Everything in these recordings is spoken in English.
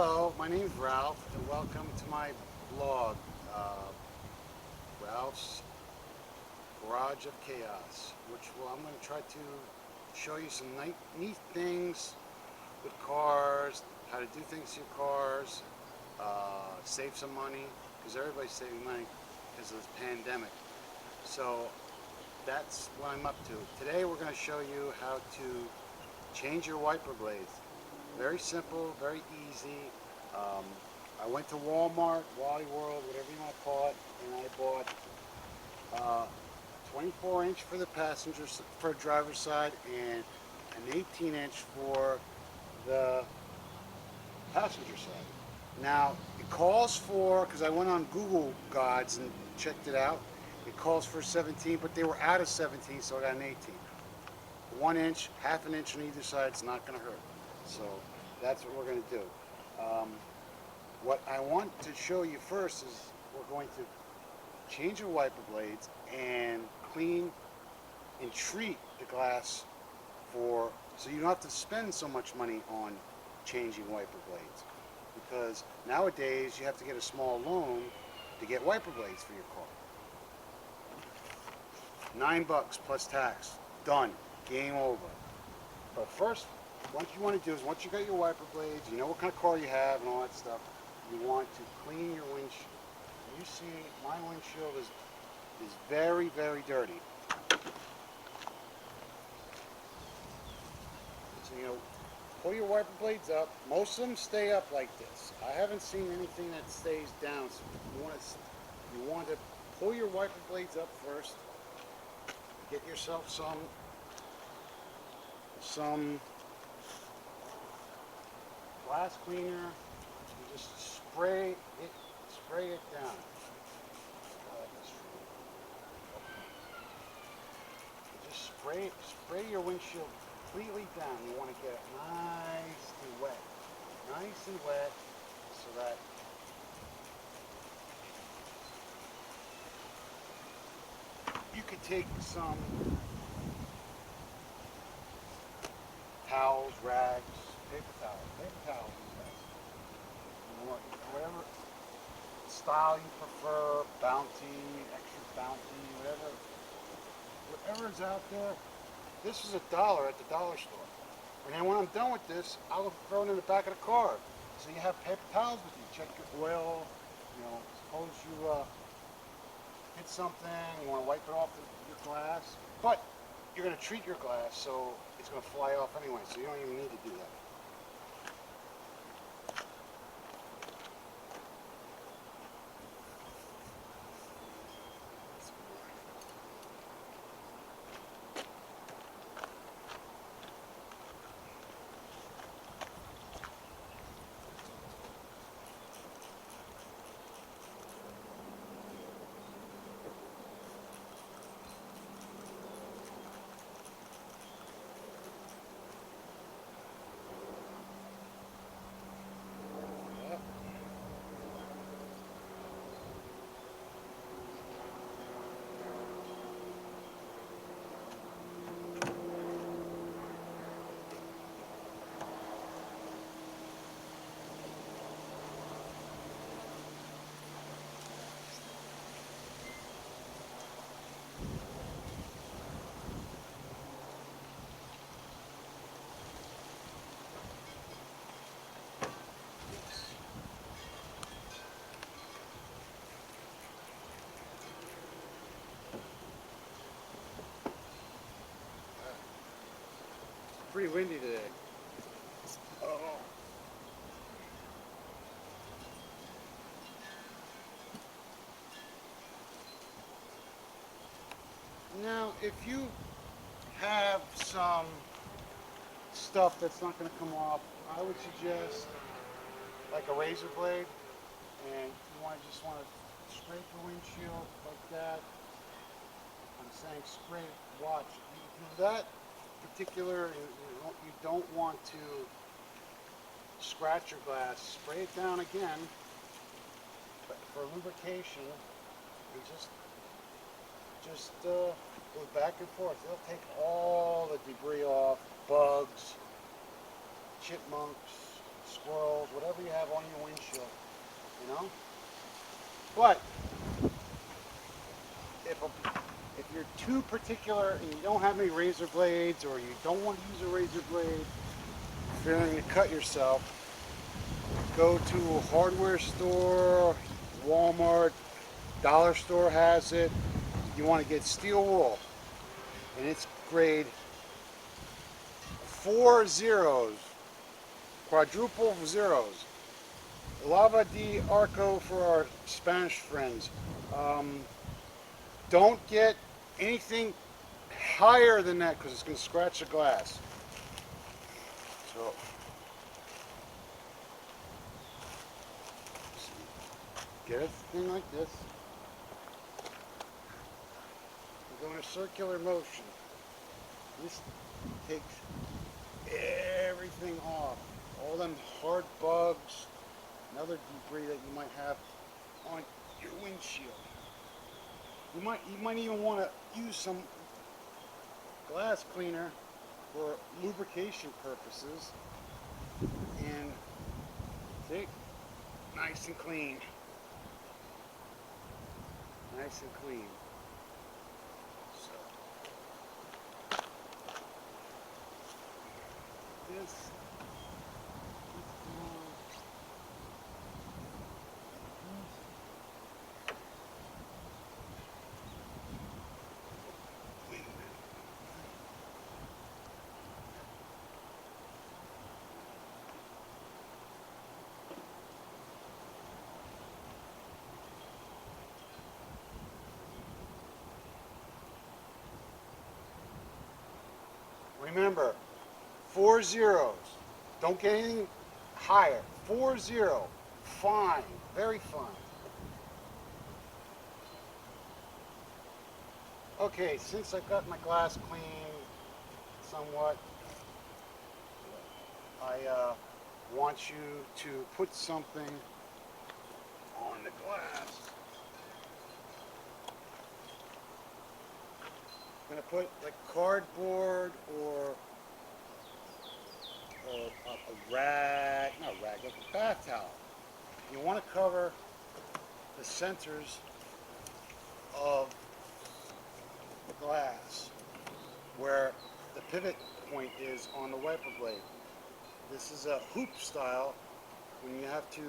Hello, my name is Ralph, and welcome to my blog, Ralph's Garage of Chaos, I'm going to try to show you some neat things with cars, how to do things to your cars, save some money, because everybody's saving money because of this pandemic. So that's what I'm up to. Today we're going to show you how to change your wiper blades. Very simple, very easy. I went to Walmart, Wally World, whatever you want to call it, and I bought 24-inch for the passenger, for driver's side, and an 18-inch for the passenger side. Now it calls for, because I went on Google Guides and checked it out, it calls for 17, but they were out of 17, so I got an 18. 1 inch, half an inch on either side, it's not going to hurt. So that's what we're going to do. What I want to show you first is we're going to change your wiper blades and clean and treat the glass so you don't have to spend so much money on changing wiper blades, because nowadays you have to get a small loan to get wiper blades for your car. $9 plus tax. Done. Game over. But first, what you want to do is, once you got your wiper blades, you know what kind of car you have and all that stuff, you want to clean your windshield. You see, my windshield is very, very dirty. So, pull your wiper blades up. Most of them stay up like this. I haven't seen anything that stays down. So you want to pull your wiper blades up first. Get yourself some glass cleaner. You just spray it down. You just spray your windshield completely down. You want to get it nice and wet, so that you could take some towels, rags, paper towels is best. Whatever style you prefer, Bounty, Extra Bounty, whatever is out there. This is $1 at the dollar store. And then when I'm done with this, I'll throw it in the back of the car. So you have paper towels with you. Check your oil. Suppose you hit something, you want to wipe it off your glass. But you're going to treat your glass, so it's going to fly off anyway, so you don't even need to do that. Pretty windy today. Oh. Now, if you have some stuff that's not going to come off, I would suggest like a razor blade, and you just want to scrape the windshield like that. I'm saying scrape. Watch. That particular, you don't want to scratch your glass. Spray it down again, but for lubrication, you just go back and forth. It'll take all the debris off, bugs, chipmunks, squirrels, whatever you have on your windshield, you know? But if you're too particular and you don't have any razor blades, or you don't want to use a razor blade, fearing to cut yourself, go to a hardware store, Walmart, dollar store has it. You want to get steel wool, and it's grade 4 zeros, quadruple zeros. Lava de Arco for our Spanish friends. Don't get anything higher than that because it's going to scratch the glass. So, get a thing like this. You go in a circular motion. This takes everything off. All them hard bugs and other debris that you might have on your windshield. You might even want to use some glass cleaner for lubrication purposes, and see, nice and clean. Nice and clean. So this. Remember, 4 zeros. Don't get anything higher. 4 0. Fine. Very fine. Okay, since I've got my glass clean somewhat, I want you to put something on the glass. I'm going to put like cardboard or a rag, not a rag, like a bath towel. You want to cover the centers of the glass where the pivot point is on the wiper blade. This is a hoop style when you have to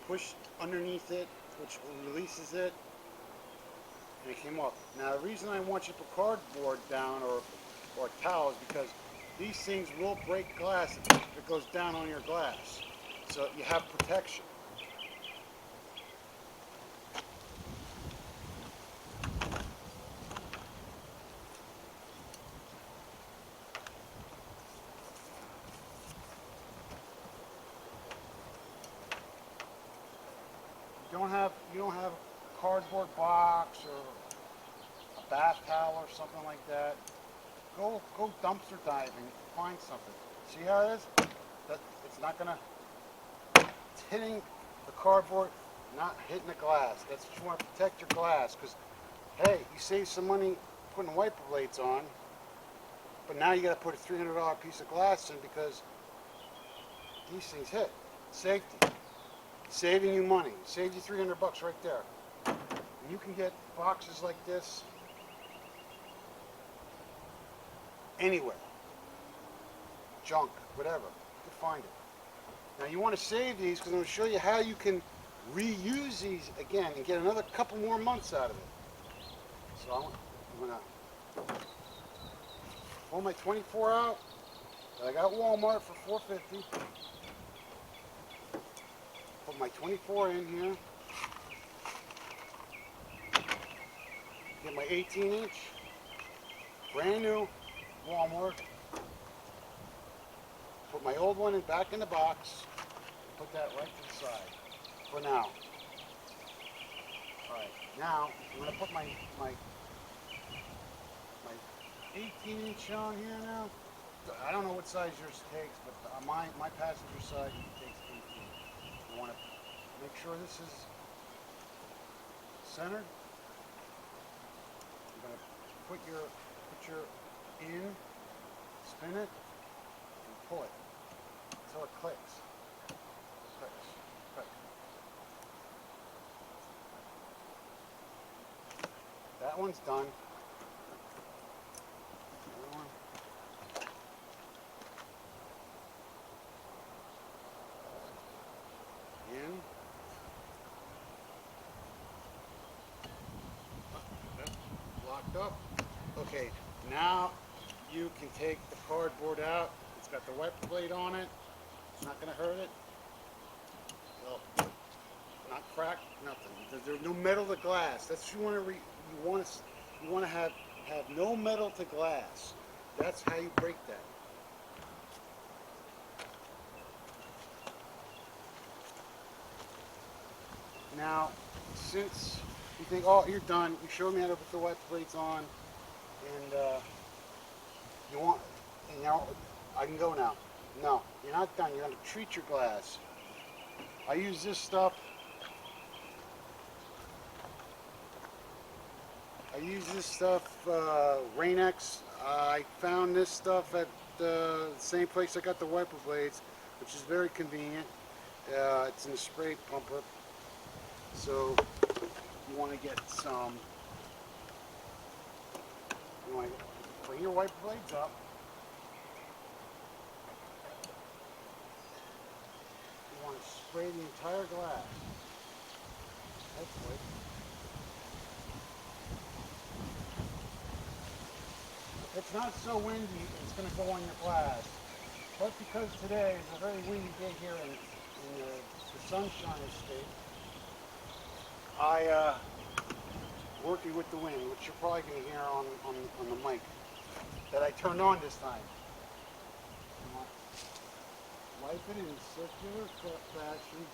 push underneath it, which releases it, and it came off. Now the reason I want you to put cardboard down or towel is because these things will break glass if it goes down on your glass. So you have protection. You don't have a cardboard box or a bath towel or something like that. Go dumpster diving, find something. See how it is? It's not gonna. It's hitting the cardboard, not hitting the glass. That's what you want to protect your glass. Because hey, you save some money putting wiper blades on, but now you got to put a $300 piece of glass in because these things hit. Safety. Saving you money. Saved you $300 right there. And you can get boxes like this anywhere. Junk, whatever. You can find it. Now you want to save these because I'm going to show you how you can reuse these again and get another couple more months out of it. So I'm going to pull my 24 out that I got at Walmart for $4.50. Put my 24 in here. Get my 18-inch, brand new Walmart. Put my old one back in the box. Put that right to the side for now. All right, now I'm going to put my 18-inch on here now. I don't know what size yours takes, but my passenger side takes 18. You want to make sure this is centered. You're going to put your in, spin it, and pull it. until it clicks. Clicks. Click. That one's done. Another one. In. Locked up. Okay, now you can take the cardboard out. It's got the wiper blade on it. It's not going to hurt it. Well, not crack, nothing. There's no metal to glass. That's what you want to you want to have no metal to glass. That's how you break that. Now, since you think, oh, you're done, you showed me how to put the wiper blades on, and you want, and now I can go now. No, you're not done. You're going to treat your glass. I use this stuff. Rain-X. I found this stuff at the same place I got the wiper blades, which is very convenient. It's in a spray pumper. So you want to get some. You want to bring your wiper blades up. You want to spray the entire glass. Hopefully. If it's not so windy, it's going to go on your glass. But because today is a very windy day here in the Sunshine State, I working with the wind, which you're probably going to hear on the mic that I turned on this time. Wipe it in circular fashion.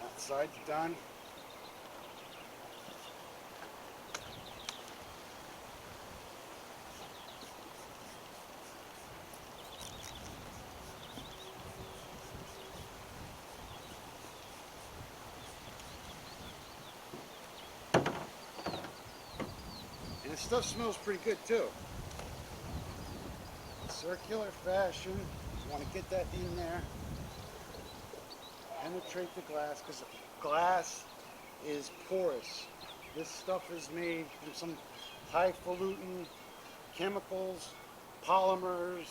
That side's done. And this stuff smells pretty good too. Circular fashion. You want to get that in there. Penetrate the glass, because glass is porous. This stuff is made from some highfalutin chemicals, polymers,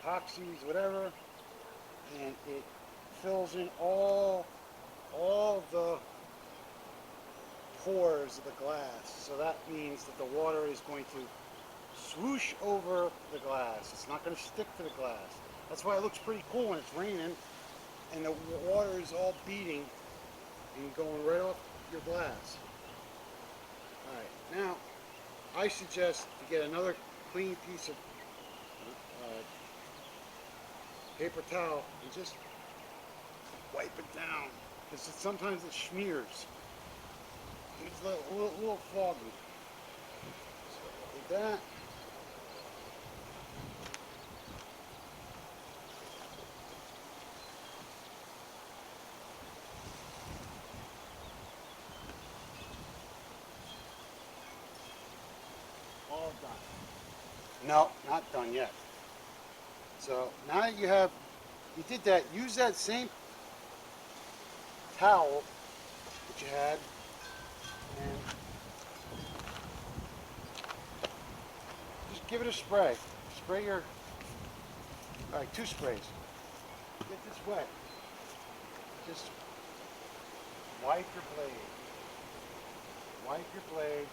epoxies, whatever, and it fills in all the pores of the glass. So that means that the water is going to swoosh over the glass. It's not going to stick to the glass. That's why it looks pretty cool when it's raining and the water is all beating and going right off your glass. Alright, now I suggest to get another clean piece of paper towel and just wipe it down, because sometimes it smears. It's a little foggy. So with that, all done. No, not done yet. So now that you did that, use that same towel that you had and just give it a spray. Spray your, alright, 2 sprays. Get this wet. Just wipe your blade. Wipe your blade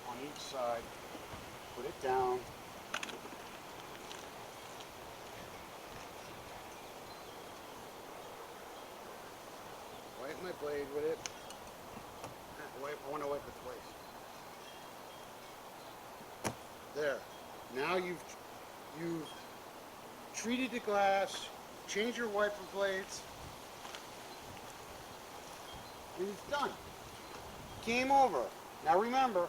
on each side. Put it down. Wipe my blade with it. I want to wipe it twice. There. Now you've treated the glass, changed your wiper blades, and it's done. Game over. Now remember,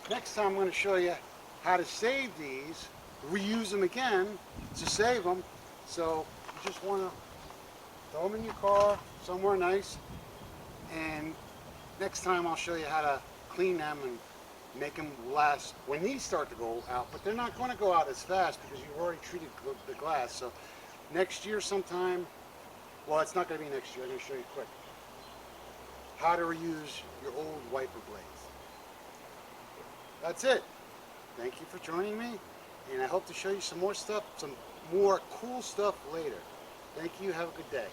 next time I'm going to show you how to save these reuse them again to save them. So you just want to throw them in your car somewhere nice, and next time I'll show you how to clean them and make them last when these start to go out, but they're not going to go out as fast because you've already treated the glass. So next year sometime, well, it's not going to be next year, I'm going to show you quick how to reuse your old wiper blades. That's it. Thank you for joining me, and I hope to show you some more stuff, some more cool stuff later. Thank you. Have a good day.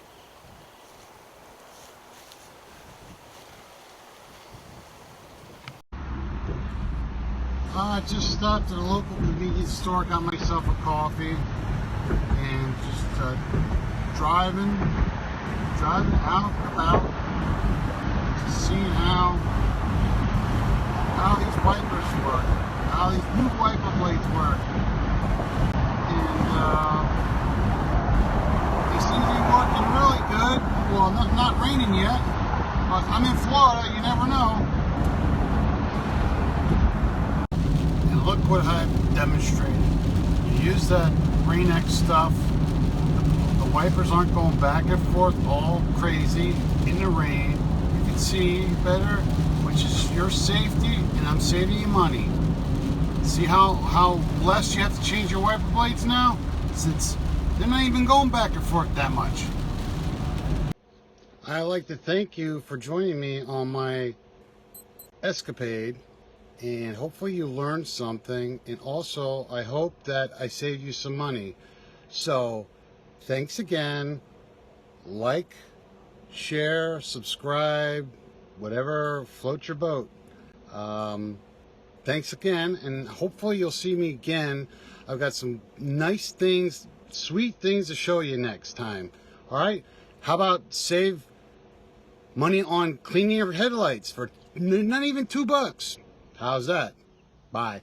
I just stopped at a local convenience store, got myself a coffee, and just driving out and about, just seeing how these wipers work, how these new wiper blades work, and they seem to be working really good. Well, not raining yet, but I'm in Florida, you never know. And look what I've demonstrated. You use that Rain-X stuff, the wipers aren't going back and forth all crazy in the rain. You can see better, which is your safety, and I'm saving you money. See how less you have to change your wiper blades now, since they're not even going back and forth that much. I'd like to thank you for joining me on my escapade, and hopefully you learned something, and also I hope that I saved you some money. So thanks again. Like, share, subscribe, whatever floats your boat. Thanks again, and hopefully you'll see me again. I've got some nice things, sweet things to show you next time. All right, how about save money on cleaning your headlights for not even $2? How's that? Bye.